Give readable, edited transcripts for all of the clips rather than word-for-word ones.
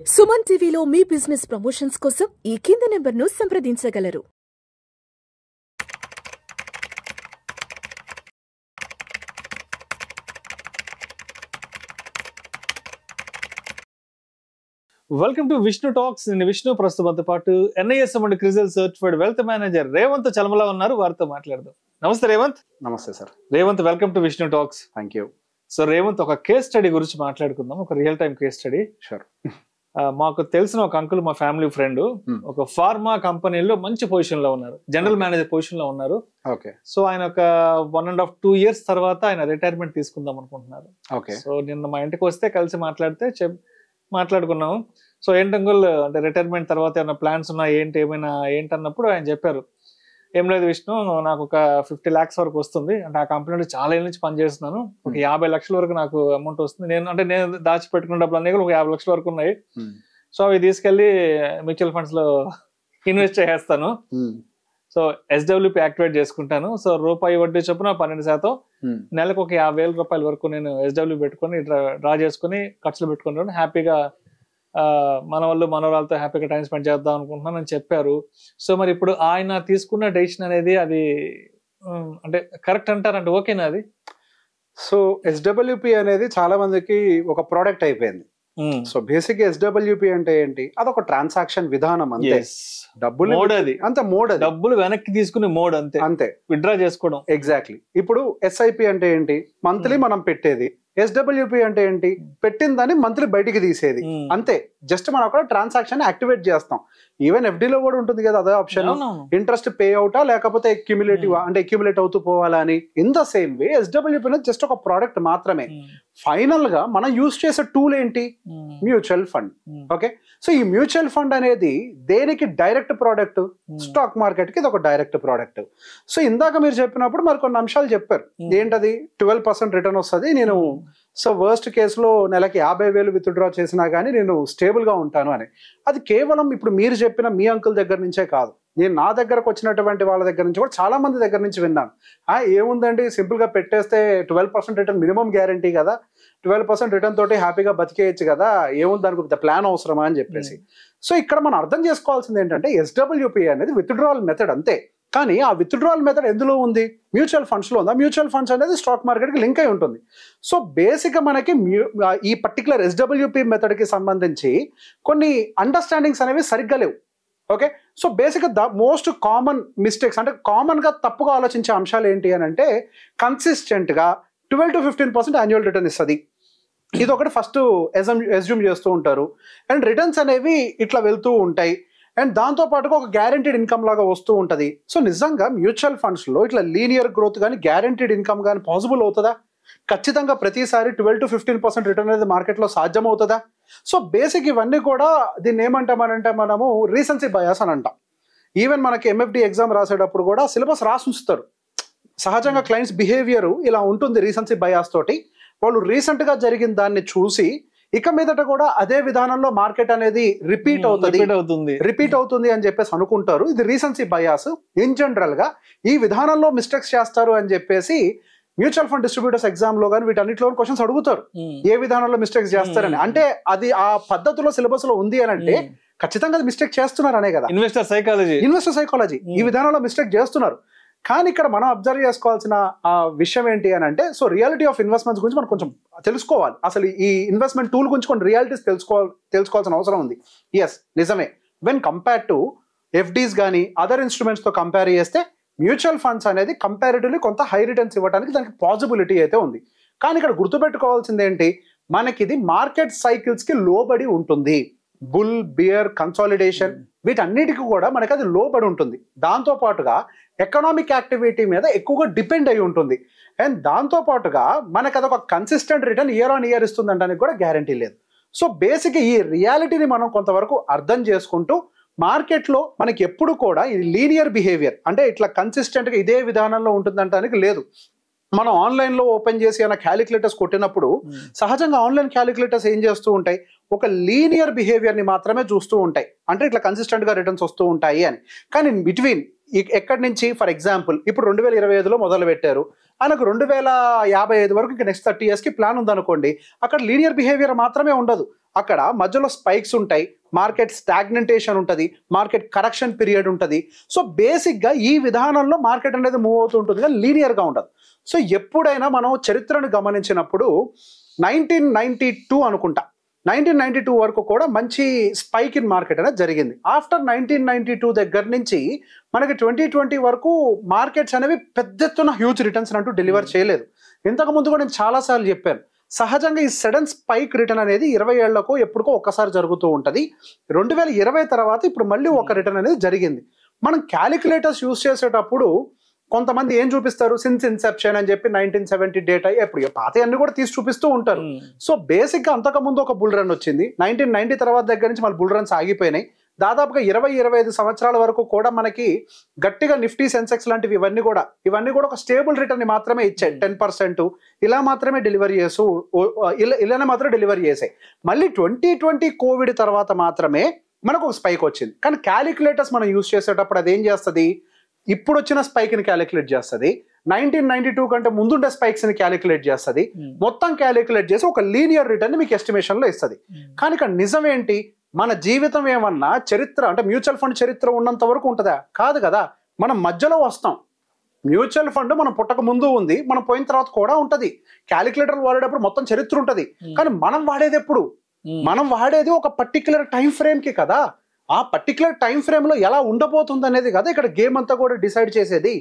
సుమన్ టీవీలో మీ business promotions కోసం ఈ కింది నెంబర్ను సంప్రదించగలరు. Welcome to Vishnu talks. నేను విష్ణు. ప్రస్తుతంతో పాటు NIS and Crisil certified wealth manager Revanth Chalamala ఉన్నారు. వారితో మాట్లాడదాం. నమస్తే రేవంత్. నమస్తే sir. Revanth, welcome to Vishnu talks. Thank you. So Revanth, ఒక కేస్ స్టడీ గురించి మాట్లాడుకుందాం. ఒక real time case study. Sure. మాకు తెలిసిన ఒక అంకుల్, మా ఫ్యామిలీ ఫ్రెండ్, ఒక ఫార్మా కంపెనీలో మంచి పొజిషన్ లో ఉన్నారు, జనరల్ మేనేజర్ పొజిషన్ లో ఉన్నారు. ఓకే. సో ఆయన ఒక 1.5-2 years తర్వాత ఆయన రిటైర్మెంట్ తీసుకుందాం అనుకుంటున్నారు. ఓకే. సో నిన్న మా ఇంటికి వస్తే కలిసి మాట్లాడుకున్నాము. సో ఏంటి అంకుల్, అంటే రిటైర్మెంట్ తర్వాత ఏమైనా ప్లాన్స్ ఉన్నా ఏంటి అన్నప్పుడు ఆయన చెప్పారు, ఏం లేదు విష్ణు, నాకు ఒక 50 lakhs వరకు వస్తుంది. అంటే ఆ కంపెనీలో చాలా ఏళ్ళ నుంచి పనిచేస్తున్నాను. ఒక 50 లక్షల వరకు నాకు అమౌంట్ వస్తుంది. నేను దాచిపెట్టుకున్న డబ్బులు అన్నీ కూడా ఒక 50 లక్షల వరకు ఉన్నాయి. సో అవి తీసుకెళ్లి మ్యూచువల్ ఫండ్స్ లో ఇన్వెస్ట్ చేసేస్తాను. సో SWP యాక్టివేట్ చేసుకుంటాను. సో రూపాయి వడ్డీ చొప్పున 12%, నెలకు ఒక 50,000 రూపాయల వరకు నేను SWP పెట్టుకుని డ్రా చేసుకుని ఖర్చులు పెట్టుకుంటాను. హ్యాపీగా మనవాళ్ళతో హ్యాపీగా టైం స్పెండ్ చేద్దాం అనుకుంటున్నాను అని చెప్పారు. సో మరి ఇప్పుడు ఆయన తీసుకున్న డెసిషన్ అనేది అది అంటే కరెక్ట్ అంటారంటే ఓకేనా అది? సో SWP అనేది చాలా మందికి ఒక ప్రోడక్ట్ అయిపోయింది. సో బేసిక్ SWP అంటే ఏంటి? అదొక ట్రాన్సాక్షన్ విధానం అంతే. డబ్బులు డబ్బులు వెనక్కి తీసుకునే మోడ్ అంతే విత్డ్రా చేసుకోవడం. ఎగ్జాక్ట్లీ. ఇప్పుడు SIP అంటే ఏంటి? మంత్లీ మనం పెట్టేది. SWP అంటే ఏంటి? పెట్టిందని మంత్లీ బయటికి తీసేది. అంతే. జస్ట్ మనం అక్కడ ట్రాన్సాక్షన్ యాక్టివేట్ చేస్తాం. ఈవెన్ FD లో కూడా ఉంటుంది కదా అదే ఆప్షన్. ఇంట్రెస్ట్ పే అవుటా లేకపోతే అక్యుములేట్ అవుతూ పోవాలా అని. In the same way SWP అనేది జస్ట్ ఒక ప్రోడక్ట్ మాత్రమే. ఫైనల్ గా మనం యూజ్ చేసే టూల్ ఏంటి? Mutual fund. ఓకే. సో ఈ మ్యూచువల్ ఫండ్ అనేది దేనికి డైరెక్ట్ ప్రోడక్ట్? స్టాక్ మార్కెట్ కి ఇది ఒక డైరెక్ట్ ప్రోడక్ట్. సో ఇందాక మీరు చెప్పినప్పుడు మరి కొన్ని అంశాలు చెప్పారు. ఏంటది? 12% రిటర్న్ వస్తుంది. నేను సో వర్స్ట్ కేసులో నెలకి 50,000 విత్డ్రా చేసినా కానీ నేను స్టేబుల్ గా ఉంటాను అని. అది కేవలం ఇప్పుడు మీరు చెప్పిన మీ అంకుల్ దగ్గర నుంచే కాదు, నేను నా దగ్గరకు వచ్చినటువంటి వాళ్ళ దగ్గర నుంచి కూడా చాలా మంది దగ్గర నుంచి విన్నాను. ఏముందండి, సింపుల్ గా పెట్టేస్తే 12% రిటర్న్ మినిమం గ్యారంటీ కదా, 12% రిటర్న్ తోటి హ్యాపీగా బతికేయచ్చు కదా, ఏముంది దానికి ప్లాన్ అవసరమా అని చెప్పేసి. సో ఇక్కడ మనం అర్థం చేసుకోవాల్సింది ఏంటంటే SWP అనేది విత్డ్రావల్ మెథడ్ అంతే. కానీ ఆ విత్డ్రావల్ మెథడ్ ఎందులో ఉంది? మ్యూచువల్ ఫండ్స్ లో ఉంది. మ్యూచువల్ ఫండ్స్ అనేది స్టాక్ మార్కెట్ కి లింక్ అయి ఉంటుంది. సో బేసిక్ గా మనకి ఈ పర్టికులర్ SWP మెథడ్ కి సంబంధించి కొన్ని అండర్స్టాండింగ్స్ అనేవి సరిగ్గా లేవు. ఓకే. సో బేసిక్గా ద మోస్ట్ కామన్ మిస్టేక్స్, అంటే కామన్ గా తప్పుగా ఆలోచించే అంశాలు ఏంటి అని అంటే, కన్సిస్టెంట్ గా 12-15% యాన్యువల్ రిటర్న్ ఇస్తుంది. ఇది ఒకటి ఫస్ట్ అజ్యూమ్ చేస్తూ ఉంటారు. అండ్ రిటర్న్స్ అనేవి ఇట్లా వెళ్తూ ఉంటాయి. అండ్ దాంతో పాటుగా ఒక గ్యారెంటీడ్ ఇన్కమ్ లాగా వస్తూ ఉంటుంది. సో నిజంగా మ్యూచువల్ ఫండ్స్ లో ఇట్లా లీనియర్ గ్రోత్ కానీ గ్యారెంటీడ్ ఇన్కమ్ కానీ పాసిబుల్ అవుతుందా? ఖచ్చితంగా ప్రతిసారి 12-15% రిటర్న్ అనేది మార్కెట్లో సాధ్యం అవుతుందా? సో బేసిక్ ఇవన్నీ కూడా దీన్ని ఏమంటామనంటే మనము రీసెన్సీ బయాస్ అని అంటాం. ఈవెన్ మనకి MFD ఎగ్జామ్ రాసేటప్పుడు కూడా సిలబస్ రాసి ఉంచుతారు. సహజంగా క్లయింట్స్ బిహేవియర్ ఇలా ఉంటుంది రీసెన్సీ బయాస్ తోటి. వాళ్ళు రీసెంట్ గా జరిగిన దాన్ని చూసి ఇక మీదట కూడా అదే విధానంలో మార్కెట్ అనేది రిపీట్ అవుతుంది అని చెప్పేసి అనుకుంటారు. ఇది రీసెన్సీ బయాస్. ఇన్ జనరల్ గా ఈ విధానంలో మిస్టేక్స్ చేస్తారు అని చెప్పేసి మ్యూచువల్ ఫండ్ డిస్ట్రిబ్యూటర్స్ ఎగ్జామ్ లో కానీ వీటన్నిటిలో క్వశ్చన్స్ అడుగుతారు, ఏ విధానంలో మిస్టేక్స్ చేస్తారని. అంటే అది ఆ పద్ధతిలో సిలబస్ లో ఉంది అని అంటే ఖచ్చితంగా అది మిస్టేక్ చేస్తున్నారు అనే కదా. ఇన్వెస్టర్ సైకాలజీ ఈ విధానంలో మిస్టేక్ చేస్తున్నారు. కానీ ఇక్కడ మనం అబ్జర్వ్ చేసుకోవాల్సిన విషయం ఏంటి అని అంటే, సో రియాలిటీ ఆఫ్ ఇన్వెస్ట్మెంట్స్ గురించి మనం కొంచెం తెలుసుకోవాలి. అసలు ఈ ఇన్వెస్ట్మెంట్ టూల్ గురించి కొన్ని రియాలిటీస్ తెలుసుకోవాల్సిన అవసరం ఉంది. ఎస్, నిజమే. వెన్ కంపేర్ టు FDs కానీ అదర్ ఇన్స్ట్రుమెంట్స్ తో కంపేర్ చేస్తే మ్యూచువల్ ఫండ్స్ అనేది కంపారిటివ్లీ కొంత హై రిటర్న్స్ ఇవ్వడానికి దానికి పాసిబిలిటీ అయితే ఉంది. కానీ ఇక్కడ గుర్తుపెట్టుకోవాల్సింది ఏంటి, మనకి ఇది మార్కెట్ సైకిల్స్ కి లోబడి ఉంటుంది. బుల్, బియర్, కన్సాలిడేషన్ వీటన్నిటికీ కూడా మనకి అది లోబడి ఉంటుంది. దాంతో పాటుగా ఎకనామిక్ యాక్టివిటీ మీద ఎక్కువగా డిపెండ్ అయి ఉంటుంది. అండ్ దాంతో పాటుగా మనకి అదొక consistent return year on year ఇస్తుంది అనడానికి కూడా గ్యారంటీ లేదు. సో బేసిక్గా ఈ రియాలిటీని మనం కొంతవరకు అర్థం చేసుకుంటూ మార్కెట్లో మనకి ఎప్పుడు కూడా ఇది లీనియర్ బిహేవియర్, అంటే ఇట్లా కన్సిస్టెంట్గా ఇదే విధానంలో ఉంటుందంటానికి లేదు. మనం ఆన్లైన్లో ఓపెన్ చేసి ఏమైనా క్యాలిక్యులేటర్స్ కొట్టినప్పుడు సహజంగా ఆన్లైన్ క్యాలిక్యులేటర్స్ ఏం చేస్తూ ఉంటాయి, ఒక లీనియర్ బిహేవియర్ని మాత్రమే చూస్తూ ఉంటాయి. అంటే ఇట్లా కన్సిస్టెంట్గా రిటర్న్స్ వస్తూ ఉంటాయి అని. కానీ బిట్వీన్ ఎక్కడి నుంచి, ఫర్ ఎగ్జాంపుల్ ఇప్పుడు 2025లో మొదలు పెట్టారు, ఆయనకు 2055 వరకు ఇంకా నెక్స్ట్ 30 years కి ప్లాన్ ఉందనుకోండి, అక్కడ లీనియర్ బిహేవియర్ మాత్రమే ఉండదు. అక్కడ మధ్యలో స్పైక్స్ ఉంటాయి, మార్కెట్ స్టాగ్నెంటేషన్ ఉంటుంది, మార్కెట్ కరెక్షన్ పీరియడ్ ఉంటుంది. సో బేసిక్గా ఈ విధానంలో మార్కెట్ అనేది మూవ్ అవుతూ ఉంటుంది కానీ లీనియర్గా ఉండదు. సో ఎప్పుడైనా మనం చరిత్రను గమనించినప్పుడు 1992 అనుకుంటా, 1992 వరకు కూడా మంచి స్పైక్ ఇన్ మార్కెట్ అనేది జరిగింది. ఆఫ్టర్ 1992 దగ్గర నుంచి మనకి 2020 వరకు మార్కెట్స్ అనేవి పెద్ద ఎత్తున హ్యూజ్ రిటర్న్స్ అంటూ డెలివర్ చేయలేదు. ఇంతకుముందు కూడా నేను చాలాసార్లు చెప్పాను, సహజంగా ఈ సడన్ స్పైక్ రిటర్న్ అనేది 20 ఏళ్లకు ఎప్పుడుకో ఒక్కసారి జరుగుతూ ఉంటుంది. 2020 తర్వాత ఇప్పుడు మళ్ళీ ఒక రిటర్న్ అనేది జరిగింది. మనం క్యాలిక్యులేటర్స్ యూజ్ చేసేటప్పుడు కొంతమంది ఏం చూపిస్తారు, సిన్స్ ఇన్సెప్షన్ అని చెప్పి 1970 డేటా, ఎప్పుడు పాత అన్ని కూడా తీసి చూపిస్తూ ఉంటారు. సో బేసిక్గా అంతకుముందు ఒక బుల్ రన్ వచ్చింది, 1990 తర్వాత దగ్గర నుంచి మళ్ళీ బుల్ రన్స్ ఆగిపోయినాయి. దాదాపుగా 20-25 సంవత్సరాల వరకు కూడా మనకి గట్టిగా నిఫ్టీ, సెన్సెక్స్ లాంటివి ఇవన్నీ కూడా ఒక స్టేబుల్ రిటర్న్ మాత్రమే ఇచ్చాయి. 10% ఇలా మాత్రమే డెలివరీ ఇలానే మాత్రం డెలివరీ చేసాయి. మళ్ళీ 2020 కోవిడ్ తర్వాత మాత్రమే మనకు ఒక స్పైక్ వచ్చింది. కానీ క్యాలిక్యులేటర్స్ మనం యూజ్ చేసేటప్పుడు అది ఏం చేస్తుంది, ఇప్పుడు వచ్చిన స్పైక్ని క్యాలిక్యులేట్ చేస్తుంది, 1992 కంటే ముందుండే స్పైక్స్ని క్యాలిక్యులేట్ చేస్తుంది, మొత్తం క్యాలిక్యులేట్ చేసి ఒక లీనియర్ రిటర్న్ మీకు ఎస్టిమేషన్లో ఇస్తుంది. కానీ ఇక్కడ నిజం ఏంటి, మన జీవితం ఏమన్నా చరిత్ర అంటే మ్యూచువల్ ఫండ్ చరిత్ర ఉన్నంత వరకు ఉంటుందా? కాదు కదా, మనం మధ్యలో వస్తాం. మ్యూచువల్ ఫండ్ మనం పుట్టక ముందు ఉంది, మనం పోయిన తర్వాత కూడా ఉంటుంది. క్యాలిక్యులేటర్ వాడేటప్పుడు మొత్తం చరిత్ర ఉంటుంది. కానీ మనం వాడేది ఎప్పుడు, మనం వాడేది ఒక పర్టిక్యులర్ టైం ఫ్రేమ్కి కదా. ఆ పర్టికులర్ టైం ఫ్రేమ్లో ఎలా ఉండబోతుంది అనేది కదా ఇక్కడ గేమ్ అంతా కూడా డిసైడ్ చేసేది.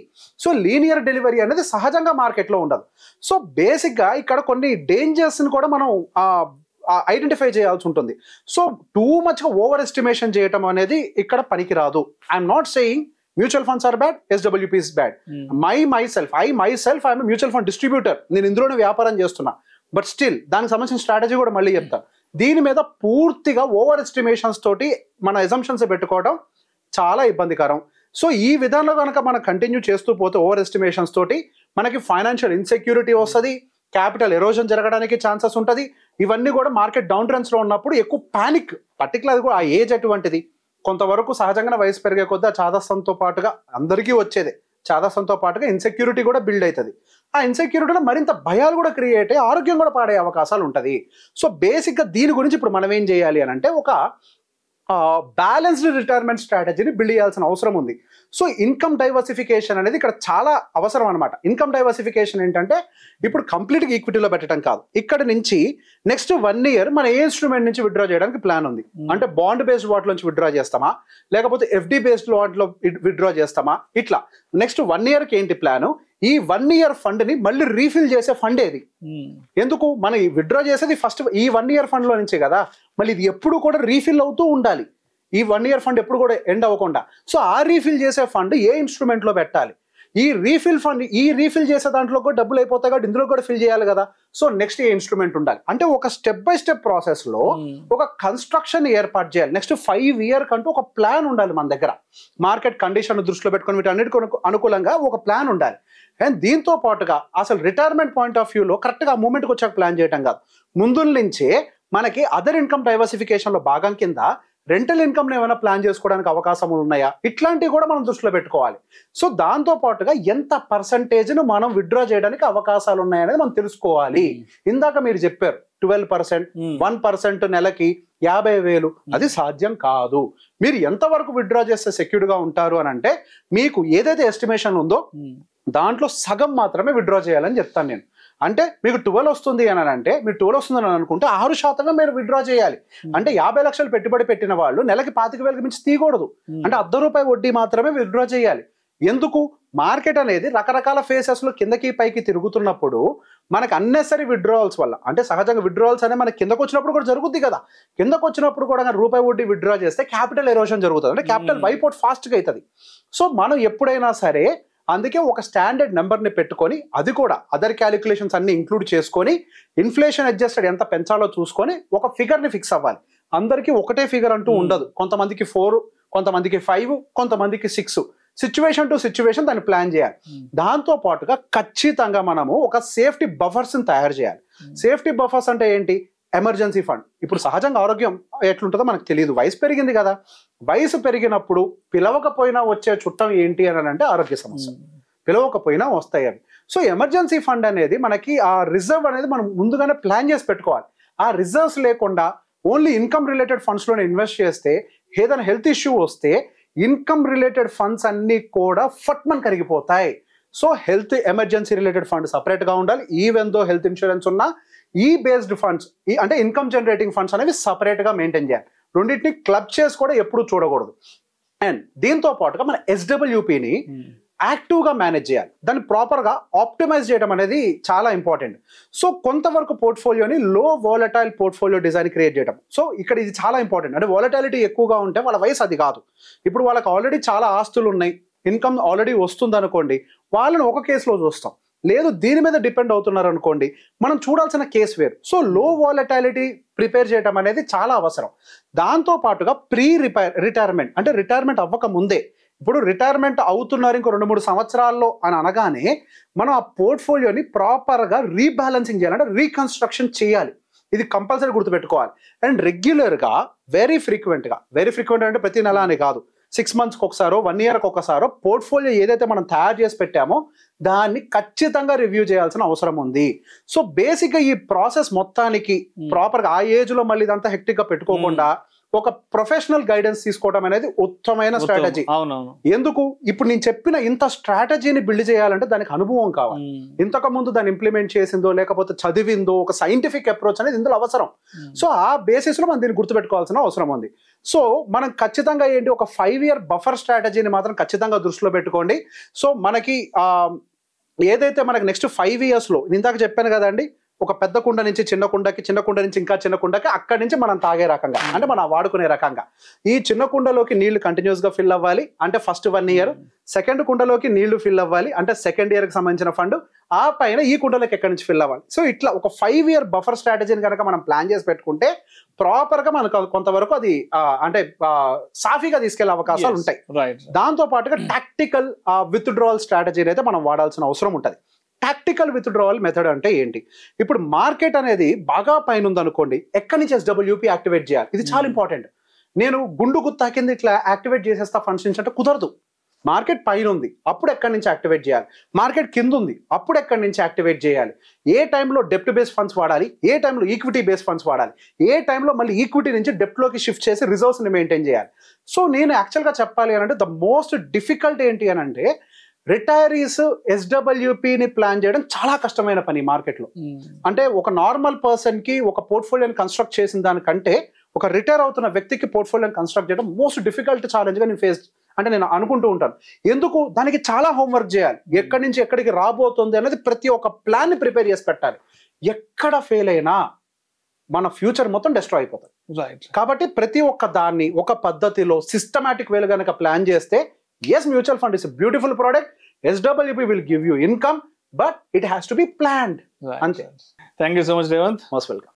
సో లీనియర్ డెలివరీ అనేది సహజంగా మార్కెట్లో ఉండదు. సో బేసిక్గా ఇక్కడ కొన్ని డేంజర్స్ని కూడా మనం ఐడెంటిఫై చేయాల్సి ఉంటుంది. సో టూ మచ్గా ఓవర్ ఎస్టిమేషన్ చేయటం అనేది ఇక్కడ పనికిరాదు. I'm not saying mutual funds are bad, SWP is bad. I'm mutual fund distributor, నేను ఇందులోనే వ్యాపారం చేస్తున్నా. బట్ స్టిల్ దానికి సంబంధించిన స్ట్రాటజీ కూడా మళ్ళీ చెప్తాను. దీని మీద పూర్తిగా ఓవర్ ఎస్టిమేషన్స్ తోటి మన ఎజంప్షన్స్ పెట్టుకోవడం చాలా ఇబ్బందికరం. సో ఈ విధానంలో కనుక మనం కంటిన్యూ చేస్తూ పోతే ఓవర్ ఎస్టిమేషన్స్ తోటి మనకి ఫైనాన్షియల్ ఇన్సెక్యూరిటీ వస్తుంది, క్యాపిటల్ ఎరోజన్ జరగడానికి ఛాన్సెస్ ఉంటుంది. ఇవన్నీ కూడా మార్కెట్ డౌన్ ట్రెండ్స్లో ఉన్నప్పుడు ఎక్కువ పానిక్, పర్టికులర్ కూడా ఆ ఏజ్ అటువంటిది. కొంతవరకు సహజంగా వయసు పెరిగే కొద్దీ ఆ చాదస్తంతో పాటుగా అందరికీ వచ్చేదే, చాదస్తంతో పాటుగా ఇన్సెక్యూరిటీ కూడా బిల్డ్ అవుతుంది. ఆ ఇన్సెక్యూరిటీలో మరింత భయాలు కూడా క్రియేట్ అయ్యి ఆరోగ్యం కూడా పాడే అవకాశాలు ఉంటుంది. సో బేసిక్గా దీని గురించి ఇప్పుడు మనం ఏం చేయాలి అని అంటే ఒక బ్యాలెన్స్డ్ రిటైర్మెంట్ స్ట్రాటజీని బిల్డ్ చేయాల్సిన అవసరం ఉంది. సో ఇన్కమ్ డైవర్సిఫికేషన్ అనేది ఇక్కడ చాలా అవసరం అనమాట. ఇన్కమ్ డైవర్సిఫికేషన్ ఏంటంటే ఇప్పుడు కంప్లీట్గా ఈక్విటీలో పెట్టడం కాదు, ఇక్కడ నుంచి నెక్స్ట్ 1 year మన ఏ ఇన్స్ట్రుమెంట్ నుంచి విత్డ్రా చేయడానికి ప్లాన్ ఉంది అంటే బాండ్ బేస్డ్ వాటి నుంచి విత్డ్రా చేస్తామా, లేకపోతే FD బేస్డ్ వాటిలో విత్డ్రా చేస్తామా, ఇట్లా నెక్స్ట్ 1 yearకి ఏంటి ప్లాను, ఈ 1 year ఫండ్ని మళ్ళీ రీఫిల్ చేసే ఫండ్ ఏది, ఎందుకు మనం విత్డ్రా చేసేది ఫస్ట్ ఈ 1 year ఫండ్లో నుంచే కదా, మళ్ళీ ఇది ఎప్పుడు కూడా రీఫిల్ అవుతూ ఉండాలి. ఈ 1 year ఫండ్ ఎప్పుడు కూడా ఎండ్ అవ్వకుండా. సో ఆ రీఫిల్ చేసే ఫండ్ ఏ ఇన్స్ట్రుమెంట్లో పెట్టాలి, ఈ రీఫిల్ ఫండ్ ఈ రీఫిల్ చేసే దాంట్లో కూడా డబ్బులు అయిపోతాయి కాబట్టి ఇందులో కూడా ఫిల్ చేయాలి కదా. సో నెక్స్ట్ ఏ ఇన్స్ట్రుమెంట్ ఉండాలి అంటే ఒక స్టెప్ బై స్టెప్ ప్రాసెస్లో ఒక కన్స్ట్రక్షన్ ఏర్పాటు చేయాలి. నెక్స్ట్ 5 year కంటూ ఒక ప్లాన్ ఉండాలి మన దగ్గర. మార్కెట్ కండిషన్ దృష్టిలో పెట్టుకొని వీటన్నిటికీ అనుకూలంగా ఒక ప్లాన్ ఉండాలి. అండ్ దీంతో పాటుగా అసలు రిటైర్మెంట్ పాయింట్ ఆఫ్ వ్యూలో కరెక్ట్గా ఆ మూమెంట్కి వచ్చాక ప్లాన్ చేయటం కాదు, ముందు నుంచే మనకి అదర్ ఇన్కమ్ డైవర్సిఫికేషన్లో భాగం కింద రెంటల్ ఇన్కమ్ని ఏమైనా ప్లాన్ చేసుకోవడానికి అవకాశాలు ఉన్నాయా, ఇట్లాంటివి కూడా మనం దృష్టిలో పెట్టుకోవాలి. సో దాంతో పాటుగా ఎంత పర్సంటేజ్ను మనం విత్డ్రా చేయడానికి అవకాశాలు ఉన్నాయనేది మనం తెలుసుకోవాలి. ఇందాక మీరు చెప్పారు 12%, 1% నెలకి 50,000, అది సాధ్యం కాదు. మీరు ఎంతవరకు విత్డ్రా చేస్తే సెక్యూర్డ్గా ఉంటారు అని అంటే మీకు ఏదైతే ఎస్టిమేషన్ ఉందో దాంట్లో సగం మాత్రమే విత్డ్రా చేయాలని చెప్తాను నేను. అంటే మీకు 12 వస్తుంది అని అంటే మీరు 12 వస్తుందని అనుకుంటే 6% మీరు విత్డ్రా చేయాలి. అంటే 50 లక్షలు పెట్టుబడి పెట్టిన వాళ్ళు నెలకి 25,000 మించి తీయకూడదు. అంటే ₹1 వడ్డీ మాత్రమే విత్డ్రా చేయాలి. ఎందుకు, మార్కెట్ అనేది రకరకాల ఫేసెస్లో కిందకి పైకి తిరుగుతున్నప్పుడు మనకు అన్నెసరీ విత్డ్రావల్స్ వల్ల, అంటే సహజంగా విత్డ్రావల్స్ అనేది మనకి కిందకు వచ్చినప్పుడు కూడా జరుగుద్ది కదా, కిందకు వచ్చినప్పుడు కూడా ₹1 వడ్డీ విత్డ్రా చేస్తే క్యాపిటల్ ఎరోషన్ జరుగుతుంది, అంటే క్యాపిటల్ వైపౌట్ ఫాస్ట్గా అవుతుంది. సో మనం ఎప్పుడైనా సరే అందుకే ఒక స్టాండర్డ్ నెంబర్ని పెట్టుకొని అది కూడా అదర్ క్యాలిక్యులేషన్స్ అన్ని ఇంక్లూడ్ చేసుకొని ఇన్ఫ్లేషన్ అడ్జస్టెడ్ ఎంత పెంచాలో చూసుకొని ఒక ఫిగర్ని ఫిక్స్ అవ్వాలి. అందరికీ ఒకటే ఫిగర్ అంటూ ఉండదు, కొంతమందికి 4, కొంతమందికి 5, కొంతమందికి 6, సిచ్యువేషన్ టు సిచ్యువేషన్ దాన్ని ప్లాన్ చేయాలి. దాంతో పాటుగా ఖచ్చితంగా మనము ఒక సేఫ్టీ బఫర్స్ని తయారు చేయాలి. సేఫ్టీ బఫర్స్ అంటే ఏంటి, ఎమర్జెన్సీ ఫండ్. ఇప్పుడు సహజంగా ఆరోగ్యం ఎట్లుంటుందో మనకు తెలియదు, వయసు పెరిగింది కదా, వయసు పెరిగినప్పుడు పిలవకపోయినా వచ్చే చుట్టం ఏంటి అని అంటే ఆరోగ్య సమస్య, పిలవకపోయినా వస్తాయి అవి. సో ఎమర్జెన్సీ ఫండ్ అనేది మనకి ఆ రిజర్వ్ అనేది మనం ముందుగానే ప్లాన్ చేసి పెట్టుకోవాలి. ఆ రిజర్వ్స్ లేకుండా ఓన్లీ ఇన్కమ్ రిలేటెడ్ ఫండ్స్ లోనే ఇన్వెస్ట్ చేస్తే ఏదైనా హెల్త్ ఇష్యూ వస్తే ఇన్కమ్ రిలేటెడ్ ఫండ్స్ అన్ని కూడా ఫట్మన్ కరిగిపోతాయి. So health emergency related fund separate గా ఉండాలి. ఈవెన్ దో హెల్త్ ఇన్సూరెన్స్ ఉన్నా ఈ బేస్డ్ ఫండ్స్ అంటే ఇన్కమ్ జనరేటింగ్ ఫండ్స్ అనేవి సపరేట్ గా మెయింటైన్ చేయాలి. రెండింటిని క్లబ్ చేసి కూడా ఎప్పుడు చూడకూడదు. అండ్ దీంతో పాటుగా మన ఎస్డబ్ల్యూపీని యాక్టివ్ గా మేనేజ్ చేయాలి. దాన్ని ప్రాపర్ గా ఆప్టిమైజ్ చేయడం అనేది చాలా ఇంపార్టెంట్. సో కొంతవరకు పోర్ట్ఫోలియోని లో వాలటైల్ పోర్ట్ఫోలియో డిజైన్ క్రియేట్ చేయడం. సో ఇక్కడ ఇది చాలా ఇంపార్టెంట్. అంటే వాలటాలిటీ ఎక్కువగా ఉంటే వాళ్ళ వయసు అది కాదు. ఇప్పుడు వాళ్ళకి ఆల్రెడీ చాలా ఆస్తులు ఉన్నాయి, ఇన్కమ్ ఆల్రెడీ వస్తుంది అనుకోండి, వాళ్ళని ఒక కేసులో చూస్తాం. లేదు దీని మీద డిపెండ్ అవుతున్నారు అనుకోండి, మనం చూడాల్సిన కేసు వేరు. సో లో వాలటాలిటీ ప్రిపేర్ చేయడం అనేది చాలా అవసరం. దాంతో పాటుగా రిటైర్మెంట్ అంటే రిటైర్మెంట్ అవ్వక ముందే, ఇప్పుడు రిటైర్మెంట్ అవుతున్నారు ఇంకో 2-3 సంవత్సరాల్లో అని అనగానే మనం ఆ పోర్ట్ఫోలియోని ప్రాపర్గా రీబ్యాలెన్సింగ్ చేయాలి, అంటే రీకన్స్ట్రక్షన్ చేయాలి. ఇది కంపల్సరీ గుర్తుపెట్టుకోవాలి. అండ్ రెగ్యులర్గా వెరీ ఫ్రీక్వెంట్ అంటే ప్రతి నెల అని కాదు, 6 monthsకి ఒకసారో 1 yearకి ఒకసారో పోర్ట్ఫోలియో ఏదైతే మనం తయారు చేసి పెట్టామో దాన్ని ఖచ్చితంగా రివ్యూ చేయాల్సిన అవసరం ఉంది. సో బేసిక్గా ఈ ప్రాసెస్ మొత్తానికి ప్రాపర్గా ఆ ఏజ్లో మళ్ళీ ఇదంతా హెక్టిక్గా పెట్టుకోకుండా ఒక ప్రొఫెషనల్ గైడెన్స్ తీసుకోవడం అనేది ఉత్తమమైన స్ట్రాటజీ. ఎందుకు ఇప్పుడు నేను చెప్పిన ఇంత స్ట్రాటజీని బిల్డ్ చేయాలంటే దానికి అనుభవం కావాలి. ఇంతకు ముందు దాన్ని ఇంప్లిమెంట్ చేసిందో లేకపోతే చదివిందో ఒక సైంటిఫిక్ అప్రోచ్ అనేది ఇందులో అవసరం. సో ఆ బేసిస్ లో మనం దీన్ని గుర్తుపెట్టుకోవాల్సిన అవసరం ఉంది. సో మనం ఖచ్చితంగా ఏంటి ఒక 5-year బఫర్ స్ట్రాటజీని మాత్రం ఖచ్చితంగా దృష్టిలో పెట్టుకోండి. సో మనకి ఏదైతే మనకి నెక్స్ట్ 5 years లో ఇందాక చెప్పాను కదండి, ఒక పెద్ద కుండ నుంచి చిన్న కుండకి, చిన్న కుండ నుంచి ఇంకా చిన్న కుండకి, అక్కడి నుంచి మనం తాగే రకంగా అంటే మనం వాడుకునే రకంగా ఈ చిన్న కుండలోకి నీళ్లు కంటిన్యూస్ గా ఫిల్ అవ్వాలి అంటే ఫస్ట్ 1 year, సెకండ్ కుండలోకి నీళ్లు ఫిల్ అవ్వాలి అంటే సెకండ్ ఇయర్ కి సంబంధించిన ఫండ్, ఆ పైన ఈ కుండలోకి ఎక్కడి నుంచి ఫిల్ అవ్వాలి. సో ఇట్లా ఒక 5-year బఫర్ స్ట్రాటజీని కనుక మనం ప్లాన్ చేసి పెట్టుకుంటే ప్రాపర్ గా మనకు కొంతవరకు అది అంటే సాఫీగా తీసుకెళ్లే అవకాశాలు ఉంటాయి. దాంతో పాటుగా టాక్టికల్ విత్డ్రావల్ స్ట్రాటజీని అయితే మనం వాడాల్సిన అవసరం ఉంటుంది. టాక్టికల్ విత్డ్రావల్ మెథడ్ అంటే ఏంటి? ఇప్పుడు మార్కెట్ అనేది బాగా పైన ఉందనుకోండి, ఎక్కడి నుంచి ఎస్డబ్ల్యూపీ యాక్టివేట్ చేయాలి, ఇది చాలా ఇంపార్టెంట్. నేను గుండు గుత్తా కింద ఇట్లా యాక్టివేట్ చేసేస్తా ఫండ్స్ నుంచి అంటే కుదరదు. మార్కెట్ పైన ఉంది, అప్పుడు ఎక్కడి నుంచి యాక్టివేట్ చేయాలి, మార్కెట్ కింద ఉంది, అప్పుడు ఎక్కడి నుంచి యాక్టివేట్ చేయాలి, ఏ టైంలో డెప్ట్ బేస్ ఫండ్స్ వాడాలి, ఏ టైంలో ఈక్విటీ బేస్ ఫండ్స్ వాడాలి, ఏ టైంలో మళ్ళీ ఈక్విటీ నుంచి డెప్ట్లోకి షిఫ్ట్ చేసి రిజర్వ్స్ని మెయింటైన్ చేయాలి. సో నేను యాక్చువల్గా చెప్పాలి అని అంటే ద మోస్ట్ డిఫికల్ట్ ఏంటి అని అంటే రిటైరీస్ ఎస్డబ్ల్యూపీని ప్లాన్ చేయడం చాలా కష్టమైన పని మార్కెట్లో. అంటే ఒక నార్మల్ పర్సన్కి ఒక పోర్ట్ఫోలియోని కన్స్ట్రక్ట్ చేసిన దానికంటే ఒక రిటైర్ అవుతున్న వ్యక్తికి పోర్ట్ఫోలియోని కన్స్ట్రక్ట్ చేయడం మోస్ట్ డిఫికల్ట్ ఛాలెంజ్గా నేను అనుకుంటూ ఉంటాను. ఎందుకు? దానికి చాలా హోంవర్క్ చేయాలి. ఎక్కడి నుంచి ఎక్కడికి రాబోతుంది అనేది ప్రతి ఒక్క ప్లాన్ని ప్రిపేర్ చేసి పెట్టాలి. ఎక్కడ ఫెయిల్ అయినా మన ఫ్యూచర్ మొత్తం డిస్ట్రాయ్ అయిపోతుంది. కాబట్టి ప్రతి ఒక్క దాన్ని ఒక పద్ధతిలో సిస్టమాటిక్ వేలో కనుక ప్లాన్ చేస్తే, yes, mutual fund is a beautiful product. SWP will give you income, but it has to be planned. Thank you so much, Revant. Most welcome.